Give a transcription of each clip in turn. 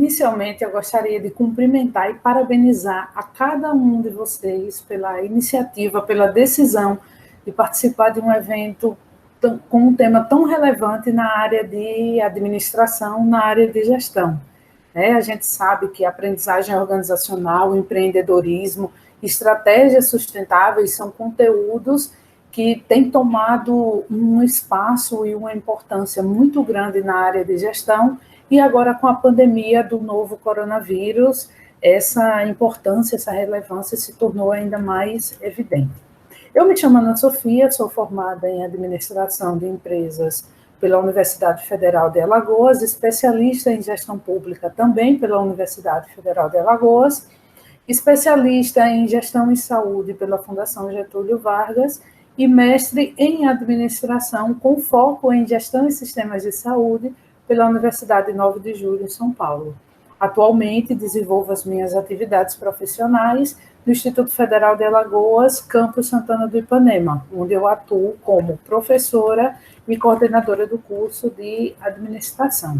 Inicialmente, eu gostaria de cumprimentar e parabenizar a cada um de vocês pela iniciativa, pela decisão de participar de um evento com um tema tão relevante na área de administração, na área de gestão. A gente sabe que a aprendizagem organizacional, o empreendedorismo, estratégias sustentáveis são conteúdos que têm tomado um espaço e uma importância muito grande na área de gestão, e agora com a pandemia do novo coronavírus, essa importância, essa relevância se tornou ainda mais evidente. Eu me chamo Ana Sofia, sou formada em administração de empresas pela Universidade Federal de Alagoas, especialista em gestão pública também pela Universidade Federal de Alagoas, especialista em gestão e saúde pela Fundação Getúlio Vargas e mestre em administração com foco em gestão e sistemas de saúde pela Universidade 9 de Julho, em São Paulo. Atualmente, desenvolvo as minhas atividades profissionais no Instituto Federal de Alagoas, Campus Santana do Ipanema, onde eu atuo como professora e coordenadora do curso de administração.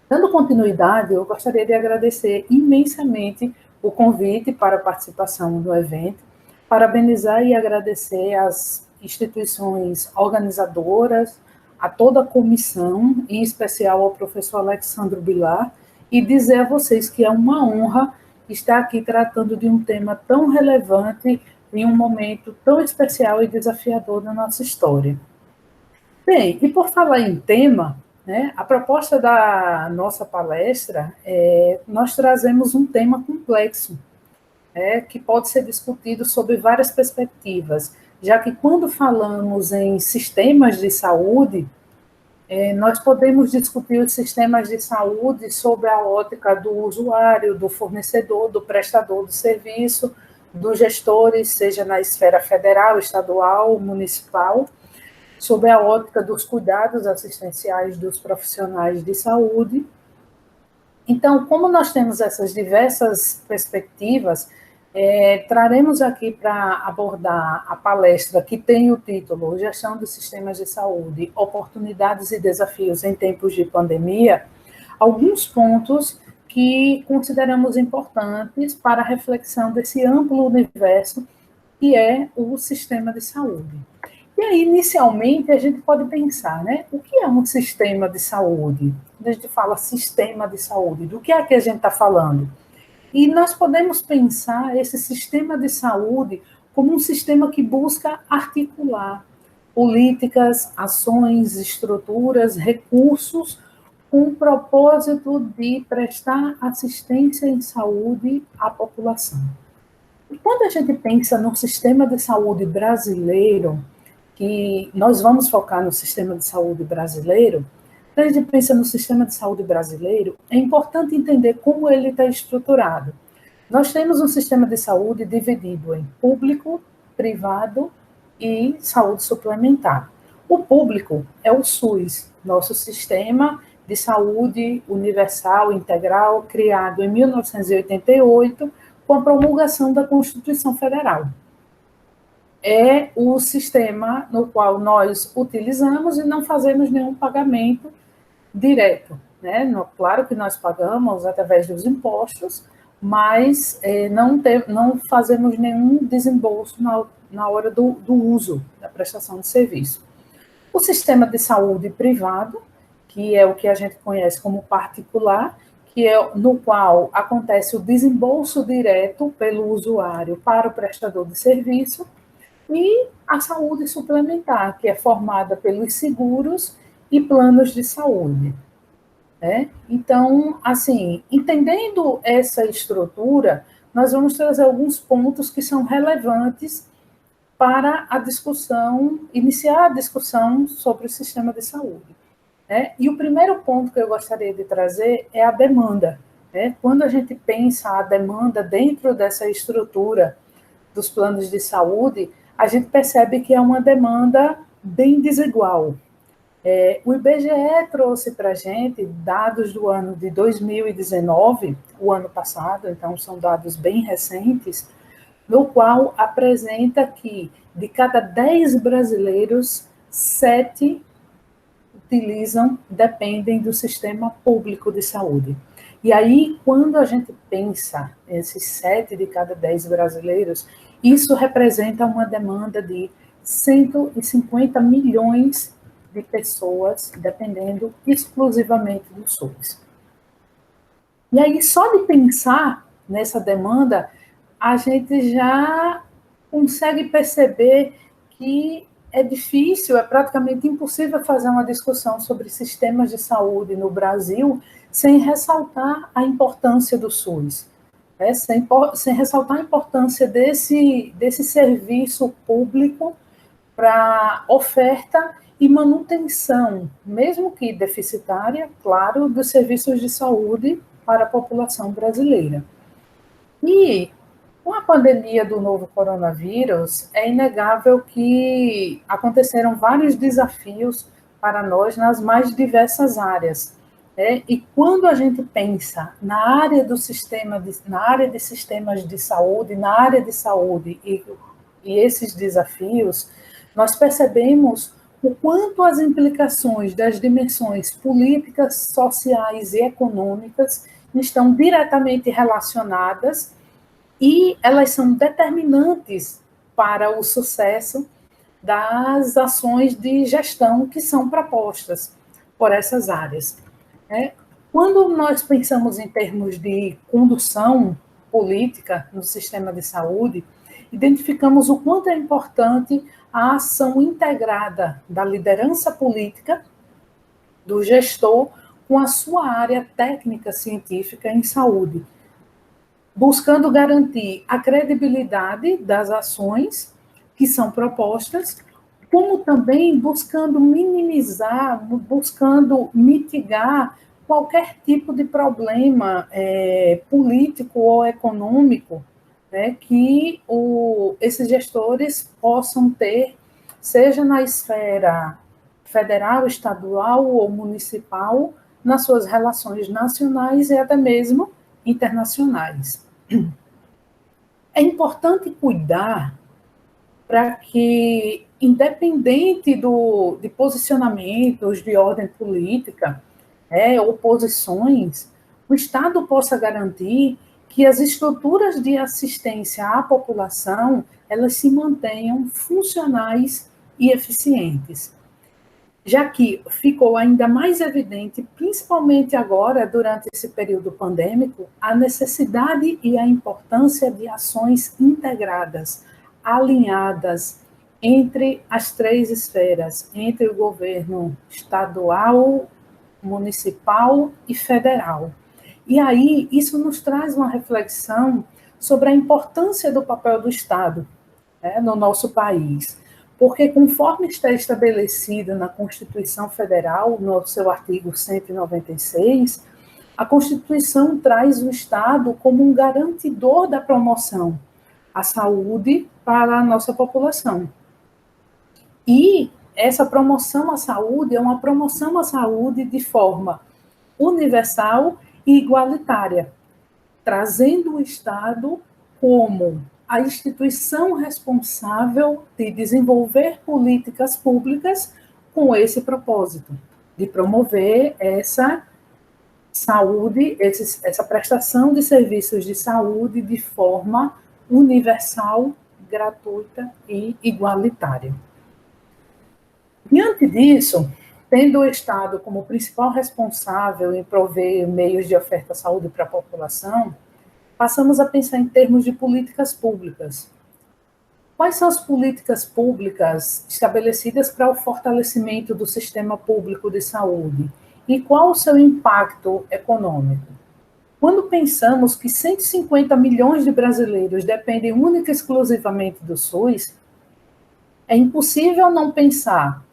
Dando continuidade, eu gostaria de agradecer imensamente o convite para a participação no evento, parabenizar e agradecer às instituições organizadoras, a toda a comissão, em especial ao professor Alexandro Bilar, e dizer a vocês que é uma honra estar aqui tratando de um tema tão relevante em um momento tão especial e desafiador da nossa história. Bem, e por falar em tema, a proposta da nossa palestra nós trazemos um tema complexo, que pode ser discutido sob várias perspectivas, já que quando falamos em sistemas de saúde, nós podemos discutir os sistemas de saúde sob a ótica do usuário, do fornecedor, do prestador do serviço, dos gestores, seja na esfera federal, estadual, municipal, sob a ótica dos cuidados assistenciais dos profissionais de saúde. Então, como nós temos essas diversas perspectivas, traremos aqui para abordar a palestra que tem o título Gestão dos Sistemas de Saúde, Oportunidades e Desafios em Tempos de Pandemia, alguns pontos que consideramos importantes para a reflexão desse amplo universo que é o sistema de saúde. E aí, inicialmente, a gente pode pensar, o que é um sistema de saúde? Quando a gente fala sistema de saúde, do que é que a gente está falando? E nós podemos pensar esse sistema de saúde como um sistema que busca articular políticas, ações, estruturas, recursos, com o propósito de prestar assistência em saúde à população. E quando a gente pensa no sistema de saúde brasileiro, que nós vamos focar no sistema de saúde brasileiro, quando a gente pensa no sistema de saúde brasileiro, é importante entender como ele está estruturado. Nós temos um sistema de saúde dividido em público, privado e saúde suplementar. O público é o SUS, nosso sistema de saúde universal, integral, criado em 1988, com a promulgação da Constituição Federal. É o sistema no qual nós utilizamos e não fazemos nenhum pagamento direto. Claro que nós pagamos através dos impostos, mas não fazemos nenhum desembolso na hora do uso da prestação de serviço. O sistema de saúde privado, que é o que a gente conhece como particular, que é no qual acontece o desembolso direto pelo usuário para o prestador de serviço, e a saúde suplementar, que é formada pelos seguros e planos de saúde. Então, assim, entendendo essa estrutura, nós vamos trazer alguns pontos que são relevantes para a discussão, iniciar a discussão sobre o sistema de saúde. E o primeiro ponto que eu gostaria de trazer é a demanda. Quando a gente pensa a demanda dentro dessa estrutura dos planos de saúde, a gente percebe que é uma demanda bem desigual. O IBGE trouxe para a gente dados do ano de 2019, o ano passado, então são dados bem recentes, no qual apresenta que de cada 10 brasileiros, 7 dependem do sistema público de saúde. E aí, quando a gente pensa esses 7 de cada 10 brasileiros, isso representa uma demanda de 150 milhões de pessoas dependendo exclusivamente do SUS. E aí, só de pensar nessa demanda, a gente já consegue perceber que é difícil, é praticamente impossível fazer uma discussão sobre sistemas de saúde no Brasil sem ressaltar a importância do SUS, né? Sem ressaltar a importância desse serviço público para oferta e manutenção, mesmo que deficitária, claro, dos serviços de saúde para a população brasileira. E com a pandemia do novo coronavírus, é inegável que aconteceram vários desafios para nós nas mais diversas áreas. Né? E quando a gente pensa na área do na área de sistemas de saúde, na área de saúde e esses desafios, nós percebemos o quanto as implicações das dimensões políticas, sociais e econômicas estão diretamente relacionadas e elas são determinantes para o sucesso das ações de gestão que são propostas por essas áreas. Né? Quando nós pensamos em termos de condução política no sistema de saúde, identificamos o quanto é importante a ação integrada da liderança política, do gestor, com a sua área técnica científica em saúde, buscando garantir a credibilidade das ações que são propostas, como também buscando minimizar, buscando mitigar qualquer tipo de problema político ou econômico, né, que esses gestores possam ter, seja na esfera federal, estadual ou municipal, nas suas relações nacionais e até mesmo internacionais. É importante cuidar para que, independente de posicionamentos de ordem política, oposições, o Estado possa garantir que as estruturas de assistência à população elas se mantenham funcionais e eficientes, já que ficou ainda mais evidente, principalmente agora, durante esse período pandêmico, a necessidade e a importância de ações integradas, alinhadas entre as 3 esferas, entre o governo estadual, municipal e federal. E aí, isso nos traz uma reflexão sobre a importância do papel do Estado, né, no nosso país. Porque, conforme está estabelecido na Constituição Federal, no seu artigo 196, a Constituição traz o Estado como um garantidor da promoção à saúde para a nossa população. E essa promoção à saúde é uma promoção à saúde de forma universal e igualitária, trazendo o Estado como a instituição responsável de desenvolver políticas públicas com esse propósito, de promover essa saúde, essa prestação de serviços de saúde de forma universal, gratuita e igualitária. Diante disso, tendo o Estado como principal responsável em prover meios de oferta à saúde para a população, passamos a pensar em termos de políticas públicas. Quais são as políticas públicas estabelecidas para o fortalecimento do sistema público de saúde? E qual o seu impacto econômico? Quando pensamos que 150 milhões de brasileiros dependem única e exclusivamente do SUS, é impossível não pensar: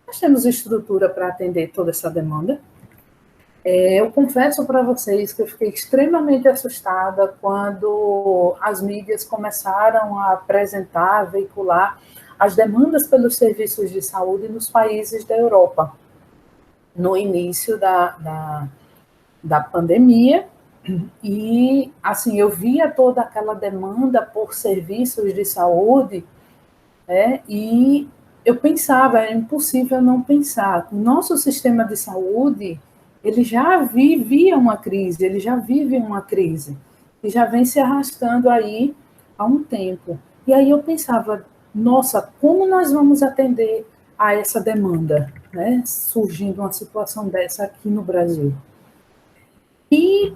nós temos estrutura para atender toda essa demanda? Eu confesso para vocês que eu fiquei extremamente assustada quando as mídias começaram a apresentar, a veicular as demandas pelos serviços de saúde nos países da Europa, no início da pandemia. E, assim, eu via toda aquela demanda por serviços de saúde, e eu pensava, é impossível não pensar. O nosso sistema de saúde, ele já vivia uma crise, ele já vive uma crise, e já vem se arrastando aí há um tempo. E aí eu pensava, nossa, como nós vamos atender a essa demanda, né? Surgindo uma situação dessa aqui no Brasil. E,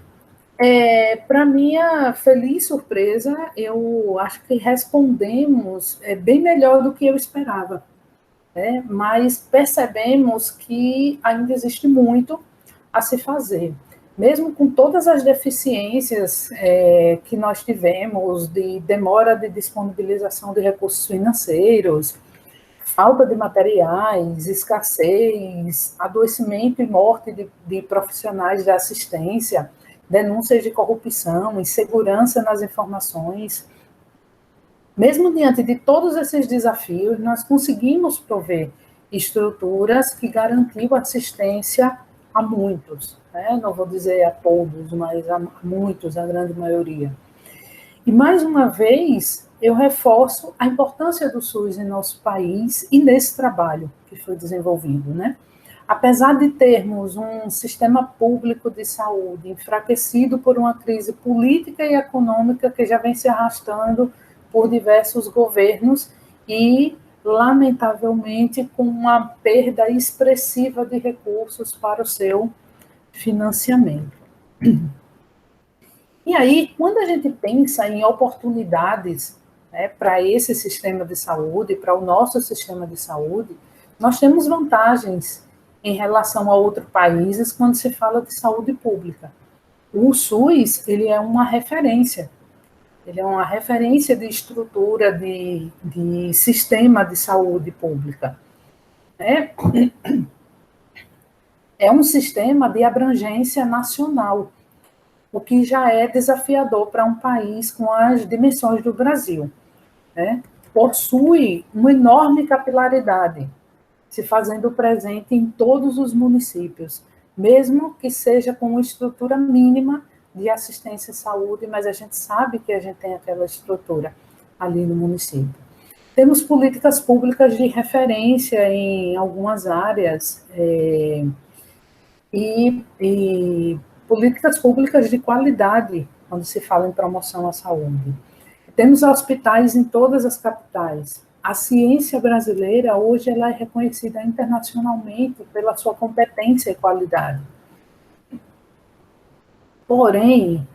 para minha feliz surpresa, eu acho que respondemos bem melhor do que eu esperava, né? Mas percebemos que ainda existe muito a se fazer. Mesmo com todas as deficiências que nós tivemos, de demora de disponibilização de recursos financeiros, falta de materiais, escassez, adoecimento e morte de profissionais da assistência, denúncias de corrupção, insegurança nas informações. Mesmo diante de todos esses desafios, nós conseguimos prover estruturas que garantiam assistência a muitos, né? Não vou dizer a todos, mas a muitos, a grande maioria. E, mais uma vez, eu reforço a importância do SUS em nosso país e nesse trabalho que foi desenvolvido, né? Apesar de termos um sistema público de saúde enfraquecido por uma crise política e econômica que já vem se arrastando por diversos governos e, lamentavelmente, com uma perda expressiva de recursos para o seu financiamento. E aí, quando a gente pensa em oportunidades, né, para esse sistema de saúde, para o nosso sistema de saúde, nós temos vantagens em relação a outros países quando se fala de saúde pública. O SUS, ele é uma referência de estrutura de sistema de saúde pública. Né? É um sistema de abrangência nacional, o que já é desafiador para um país com as dimensões do Brasil. Né? Possui uma enorme capilaridade, se fazendo presente em todos os municípios, mesmo que seja com uma estrutura mínima de assistência à saúde, mas a gente sabe que a gente tem aquela estrutura ali no município. Temos políticas públicas de referência em algumas áreas e políticas públicas de qualidade quando se fala em promoção à saúde. Temos hospitais em todas as capitais. A ciência brasileira, hoje, ela é reconhecida internacionalmente pela sua competência e qualidade. Porém,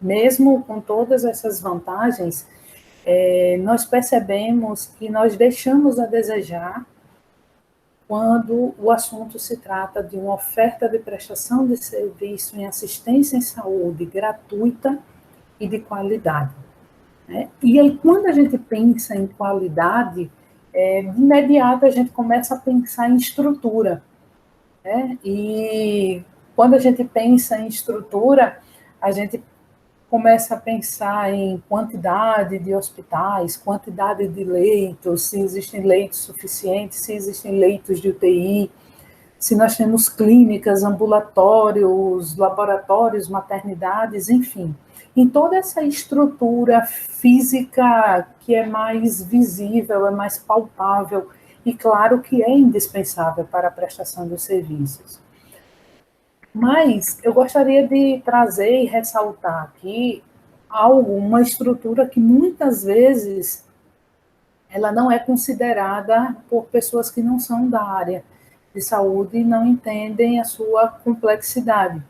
mesmo com todas essas vantagens, nós percebemos que nós deixamos a desejar quando o assunto se trata de uma oferta de prestação de serviço em assistência em saúde gratuita e de qualidade. Né? E aí, quando a gente pensa em qualidade, de imediato a gente começa a pensar em estrutura. Né? E quando a gente pensa em estrutura, a gente começa a pensar em quantidade de hospitais, quantidade de leitos, se existem leitos suficientes, se existem leitos de UTI, se nós temos clínicas, ambulatórios, laboratórios, maternidades, enfim. Em toda essa estrutura física que é mais visível, é mais palpável, e claro que é indispensável para a prestação dos serviços. Mas eu gostaria de trazer e ressaltar aqui uma estrutura que muitas vezes ela não é considerada por pessoas que não são da área de saúde e não entendem a sua complexidade,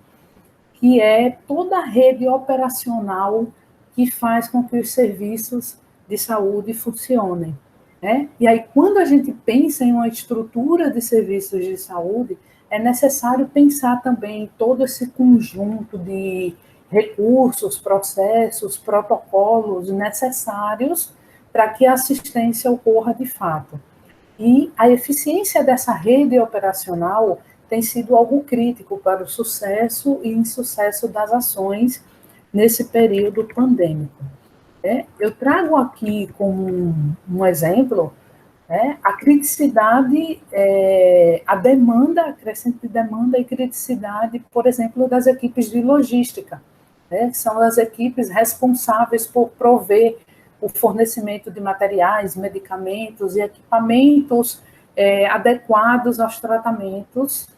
que é toda a rede operacional que faz com que os serviços de saúde funcionem. Né? E aí, quando a gente pensa em uma estrutura de serviços de saúde, é necessário pensar também em todo esse conjunto de recursos, processos, protocolos necessários para que a assistência ocorra de fato. E a eficiência dessa rede operacional tem sido algo crítico para o sucesso e insucesso das ações nesse período pandêmico. Eu trago aqui como um exemplo a criticidade, a demanda, a crescente demanda e criticidade, por exemplo, das equipes de logística, que são as equipes responsáveis por prover o fornecimento de materiais, medicamentos e equipamentos adequados aos tratamentos.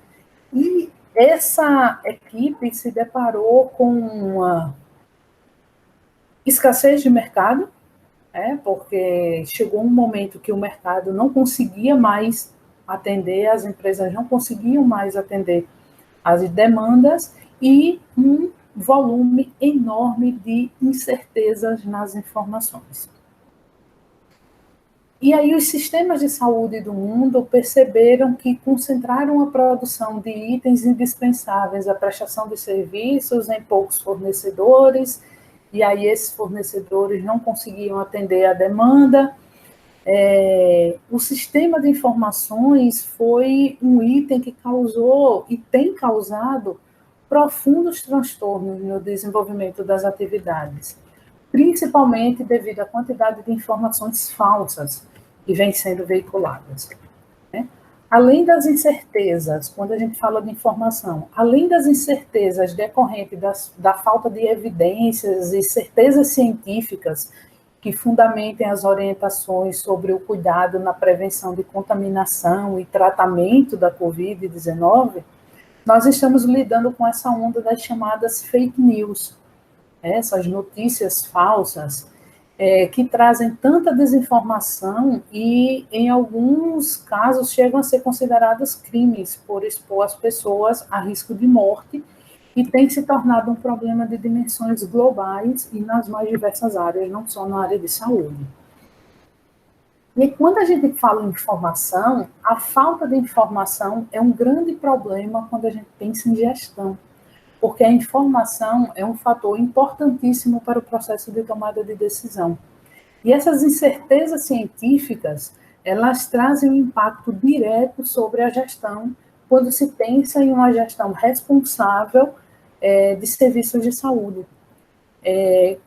E essa equipe se deparou com uma escassez de mercado, porque chegou um momento que o mercado não conseguia mais atender, as empresas não conseguiam mais atender as demandas e um volume enorme de incertezas nas informações. E aí os sistemas de saúde do mundo perceberam que concentraram a produção de itens indispensáveis à prestação de serviços em poucos fornecedores, e aí esses fornecedores não conseguiam atender a demanda. O sistema de informações foi um item que causou e tem causado profundos transtornos no desenvolvimento das atividades, principalmente devido à quantidade de informações falsas que vêm sendo veiculadas. Além das incertezas, quando a gente fala de informação, além das incertezas decorrentes da falta de evidências e certezas científicas que fundamentem as orientações sobre o cuidado na prevenção de contaminação e tratamento da Covid-19, nós estamos lidando com essa onda das chamadas fake news, essas notícias falsas, que trazem tanta desinformação e, em alguns casos, chegam a ser consideradas crimes por expor as pessoas a risco de morte e tem se tornado um problema de dimensões globais e nas mais diversas áreas, não só na área de saúde. E quando a gente fala em informação, a falta de informação é um grande problema quando a gente pensa em gestão, porque a informação é um fator importantíssimo para o processo de tomada de decisão. E essas incertezas científicas, elas trazem um impacto direto sobre a gestão, quando se pensa em uma gestão responsável de serviços de saúde.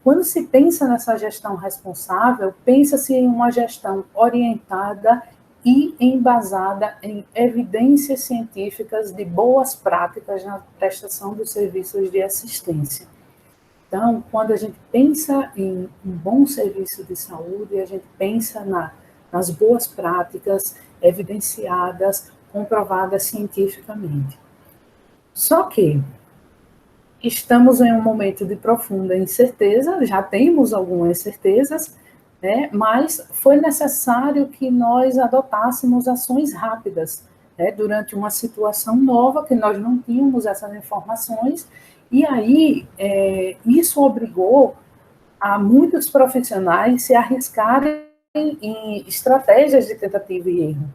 Quando se pensa nessa gestão responsável, pensa-se em uma gestão orientada e embasada em evidências científicas de boas práticas na prestação dos serviços de assistência. Então, quando a gente pensa em um bom serviço de saúde, a gente pensa nas boas práticas evidenciadas, comprovadas cientificamente. Só que estamos em um momento de profunda incerteza, já temos algumas certezas, mas foi necessário que nós adotássemos ações rápidas, durante uma situação nova, que nós não tínhamos essas informações, e aí isso obrigou a muitos profissionais se arriscarem em estratégias de tentativa e erro,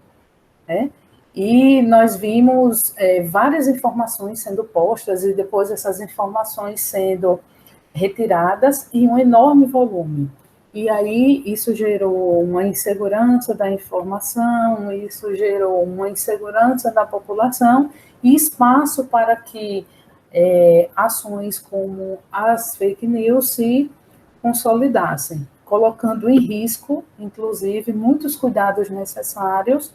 E nós vimos várias informações sendo postas e depois essas informações sendo retiradas em um enorme volume. E aí isso gerou uma insegurança da informação, isso gerou uma insegurança da população e espaço para que ações como as fake news se consolidassem, colocando em risco, inclusive, muitos cuidados necessários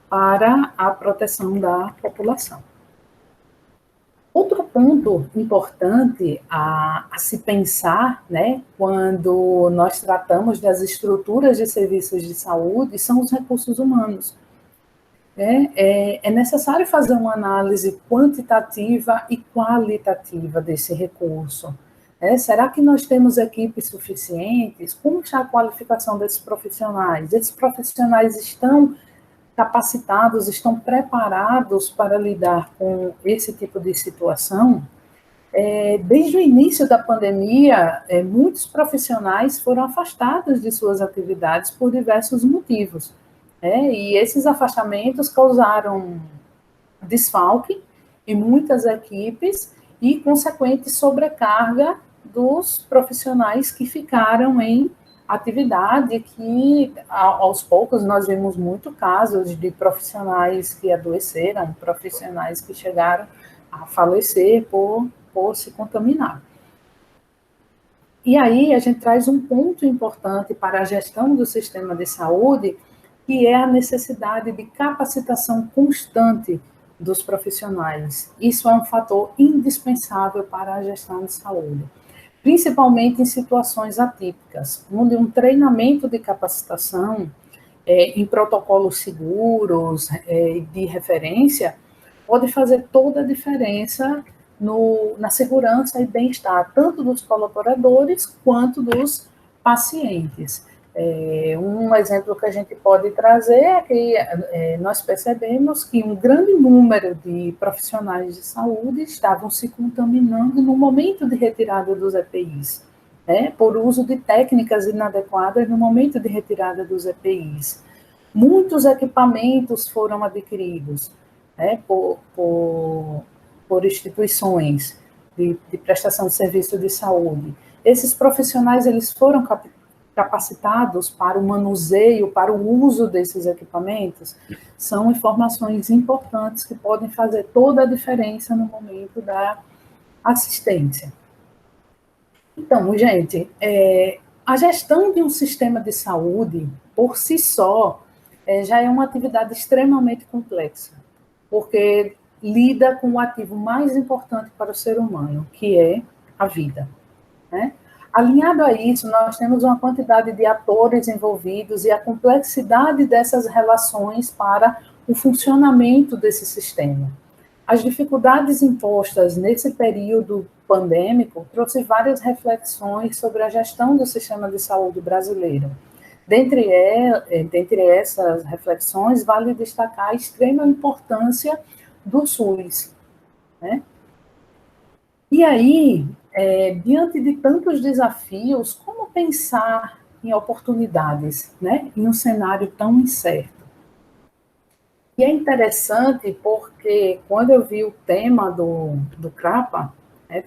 para a proteção da população. Outro ponto importante a se pensar, quando nós tratamos das estruturas de serviços de saúde, são os recursos humanos. É necessário fazer uma análise quantitativa e qualitativa desse recurso. Será que nós temos equipes suficientes? Como está a qualificação desses profissionais? Esses profissionais estão capacitados, estão preparados para lidar com esse tipo de situação? Desde o início da pandemia, muitos profissionais foram afastados de suas atividades por diversos motivos. E esses afastamentos causaram desfalque em muitas equipes e consequente sobrecarga dos profissionais que ficaram em atividade, que aos poucos nós vimos muito casos de profissionais que adoeceram, profissionais que chegaram a falecer por se contaminar. E aí a gente traz um ponto importante para a gestão do sistema de saúde, que é a necessidade de capacitação constante dos profissionais. Isso é um fator indispensável para a gestão de saúde, principalmente em situações atípicas, onde um treinamento de capacitação em protocolos seguros, de referência, pode fazer toda a diferença na segurança e bem-estar, tanto dos colaboradores quanto dos pacientes. Um exemplo que a gente pode trazer é que nós percebemos que um grande número de profissionais de saúde estavam se contaminando no momento de retirada dos EPIs, por uso de técnicas inadequadas no momento de retirada dos EPIs. Muitos equipamentos foram adquiridos por instituições de prestação de serviço de saúde. Esses profissionais eles foram capacitados para o manuseio, para o uso desses equipamentos. São informações importantes que podem fazer toda a diferença no momento da assistência. Então, gente, a gestão de um sistema de saúde, por si só, já é uma atividade extremamente complexa, porque lida com o ativo mais importante para o ser humano, que é a vida, né? Alinhado a isso, nós temos uma quantidade de atores envolvidos e a complexidade dessas relações para o funcionamento desse sistema. As dificuldades impostas nesse período pandêmico trouxe várias reflexões sobre a gestão do sistema de saúde brasileiro. Dentre essas reflexões, vale destacar a extrema importância do SUS, né? E aí, diante de tantos desafios, como pensar em oportunidades, né, em um cenário tão incerto? E é interessante porque, quando eu vi o tema do CRAPA,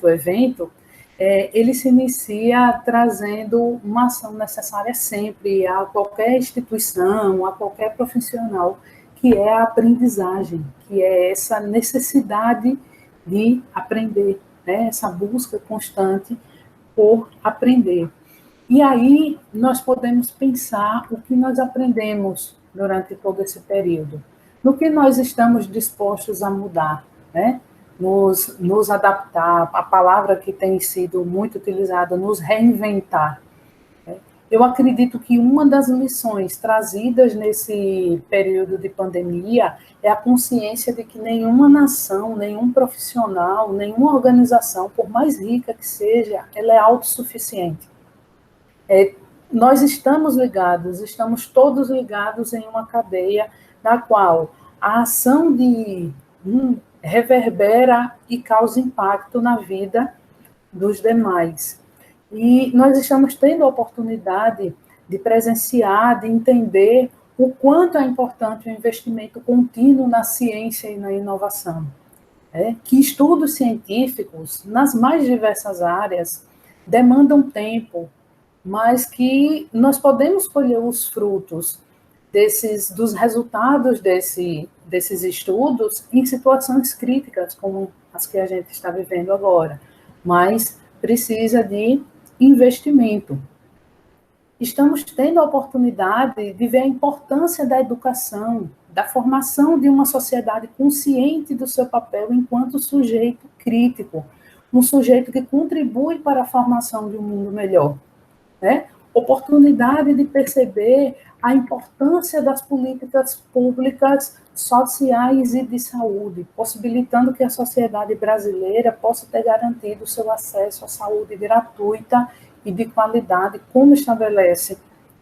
do evento, ele se inicia trazendo uma ação necessária sempre a qualquer instituição, a qualquer profissional, que é a aprendizagem, que é essa necessidade de aprender, né? Essa busca constante por aprender. E aí nós podemos pensar o que nós aprendemos durante todo esse período, no que nós estamos dispostos a mudar, né? Nos adaptar, a palavra que tem sido muito utilizada, nos reinventar. Eu acredito que uma das lições trazidas nesse período de pandemia é a consciência de que nenhuma nação, nenhum profissional, nenhuma organização, por mais rica que seja, ela é autossuficiente. Nós estamos todos ligados em uma cadeia na qual a ação de reverbera e causa impacto na vida dos demais. E nós estamos tendo a oportunidade de presenciar, de entender o quanto é importante o investimento contínuo na ciência e na inovação. Que estudos científicos, nas mais diversas áreas, demandam tempo, mas que nós podemos colher os frutos dos resultados desses estudos em situações críticas, como as que a gente está vivendo agora, mas precisa de investimento. Estamos tendo a oportunidade de ver a importância da educação, da formação de uma sociedade consciente do seu papel enquanto sujeito crítico, um sujeito que contribui para a formação de um mundo melhor. Né? Oportunidade de perceber a importância das políticas públicas sociais e de saúde, possibilitando que a sociedade brasileira possa ter garantido o seu acesso à saúde gratuita e de qualidade, como estabelece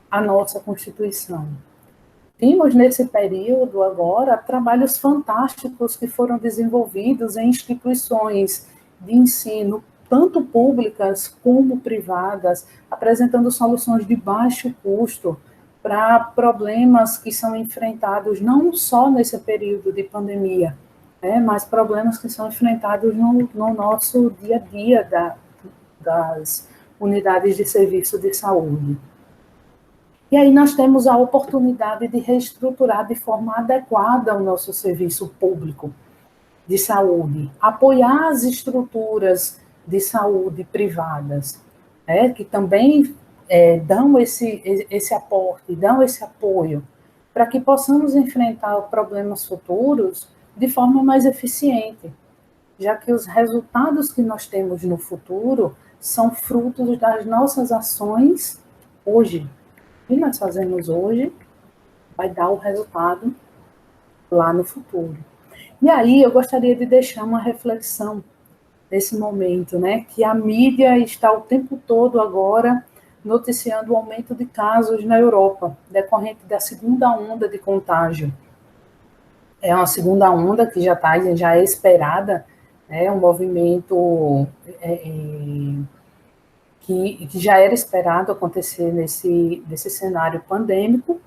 a nossa Constituição. Vimos nesse período agora trabalhos fantásticos que foram desenvolvidos em instituições de ensino tanto públicas como privadas, apresentando soluções de baixo custo para problemas que são enfrentados não só nesse período de pandemia, mas problemas que são enfrentados no nosso dia a dia das unidades de serviço de saúde. E aí nós temos a oportunidade de reestruturar de forma adequada o nosso serviço público de saúde, apoiar as estruturas de saúde privadas, que também dão esse aporte, dão esse apoio, para que possamos enfrentar problemas futuros de forma mais eficiente, já que os resultados que nós temos no futuro são frutos das nossas ações hoje. O que nós fazemos hoje vai dar o resultado lá no futuro. E aí eu gostaria de deixar uma reflexão nesse momento, né, que a mídia está o tempo todo agora noticiando o aumento de casos na Europa, decorrente da segunda onda de contágio. É uma segunda onda que já é esperada, né, um movimento que já era esperado acontecer nesse cenário pandêmico,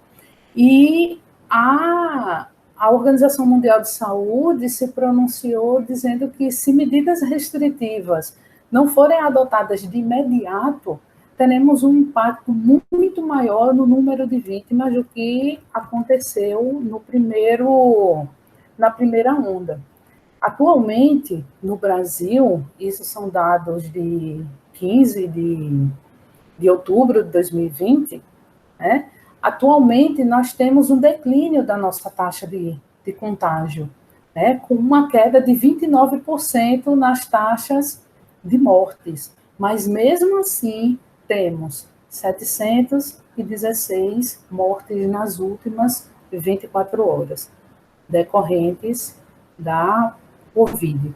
e a Organização Mundial de Saúde se pronunciou dizendo que, se medidas restritivas não forem adotadas de imediato, teremos um impacto muito maior no número de vítimas do que aconteceu na primeira onda. Atualmente, no Brasil, isso são dados de 15 de outubro de 2020, né? Atualmente, nós temos um declínio da nossa taxa de contágio, né? Com uma queda de 29% nas taxas de mortes. Mas, mesmo assim, temos 716 mortes nas últimas 24 horas, decorrentes da Covid,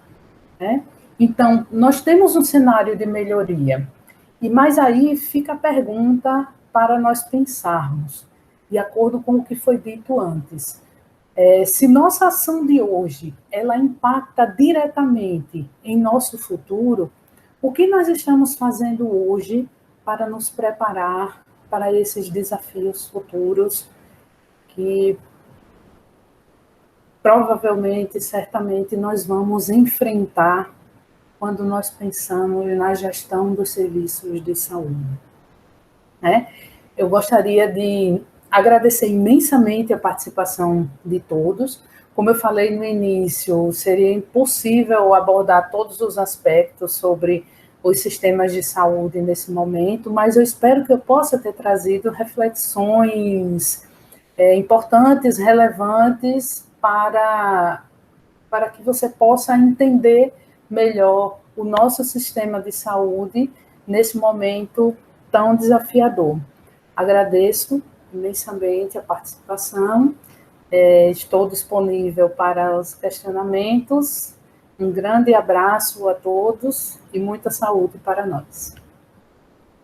né? Então, nós temos um cenário de melhoria. E mais aí fica a pergunta para nós pensarmos, de acordo com o que foi dito antes. Se nossa ação de hoje, ela impacta diretamente em nosso futuro, o que nós estamos fazendo hoje para nos preparar para esses desafios futuros que provavelmente, certamente, nós vamos enfrentar quando nós pensamos na gestão dos serviços de saúde, né? Eu gostaria de agradecer imensamente a participação de todos. Como eu falei no início, seria impossível abordar todos os aspectos sobre os sistemas de saúde nesse momento, mas eu espero que eu possa ter trazido reflexões importantes, relevantes para que você possa entender melhor o nosso sistema de saúde nesse momento tão desafiador. Agradeço imensamente a participação, estou disponível para os questionamentos. Um grande abraço a todos e muita saúde para nós.